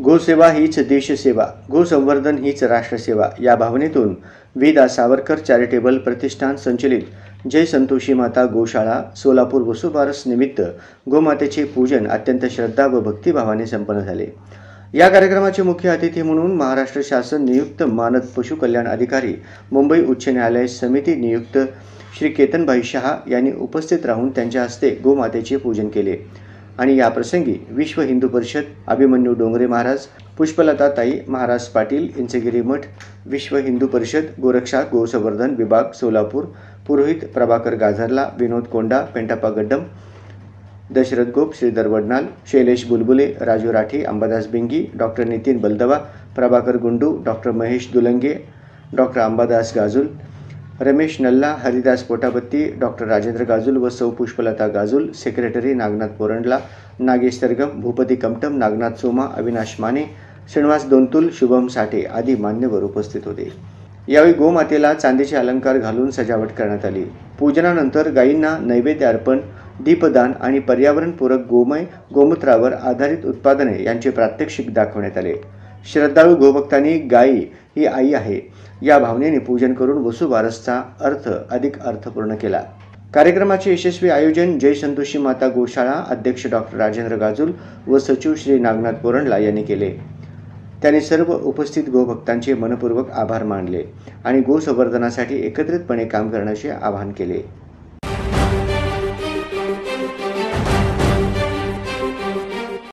गोसेवा हीच देशसेवा, गोसंवर्धन हीच राष्ट्रसेवा या भावनेतून विदा सावरकर चॅरिटेबल प्रतिष्ठान संचलित जय संतोषी माता गोशाळा सोलापूर वसुबारस निमित्त गोमातेचे पूजन अत्यंत श्रद्धा व भक्तिभावाने संपन्न झाले। या कार्यक्रमाचे मुख्य अतिथी म्हणून महाराष्ट्र शासन नियुक्त मानद पशु कल्याण अधिकारी मुंबई उच्च न्यायालय समिती नियुक्त श्री केतनभाई शहा यांनी उपस्थित राहून त्यांच्या हस्ते गोमातेचे पूजन केले आणि या प्रसंगी विश्व हिंदू परिषद अभिमन्यू डोंगरे महाराज, पुष्पलता ताई महाराज पाटील इंचगिरी मठ, विश्व हिंदू परिषद गोरक्षा गोसंवर्धन विभाग सोलापूर, पुरोहित प्रभाकर गाझरला, विनोद कोंडा, पेंटाप्पा गड्डम, दशरथ गोप, श्रीधर वडनाल, शैलेश बुलबुले, Raju Rathi, Ambadas Bingi, doctor Nitin Baldawa, Prabhakar Gundu, doctor Mahesh Dulange, doctor Ambadas Gajul, Ramesh Nalla, Haridas Potapatti, doctor Rajendra Gajul व सौ पुष्पलता गाजुल, सेक्रेटरी नागनाथ पोरंडला, नागेश सरगम, भूपती कमटम, नागनाथ सोमा, अविनाश माने, श्रीनिवास दोंतुल, शुभम साठे आदी मान्यवर उपस्थित होते। यावेळी गोमातेला चांदीचे अलंकार घालून सजावट करण्यात आली। पूजनानंतर गायींना नैवेद्य अर्पण, दीपदान आणि पर्यावरणपूरक गोमय गोमूत्रावर आधारित उत्पादने यांचे प्रात्यक्षिक दाखवण्यात आले। श्रद्धाळू गोभक्तांनी गायी ही आई आहे या भावनेने पूजन करून वसुबारसचा अर्थ अधिक अर्थपूर्ण केला। कार्यक्रमाचे यशस्वी आयोजन जय संतोषी माता गोशाळा अध्यक्ष डॉक्टर राजेंद्र गाजुल व सचिव श्री नागनाथ पोरंडला यांनी केले। त्यांनी सर्व उपस्थित गोभक्तांचे मनपूर्वक आभार मानले आणि गोसंवर्धनासाठी एकत्रितपणे काम करण्याचे आवाहन केले।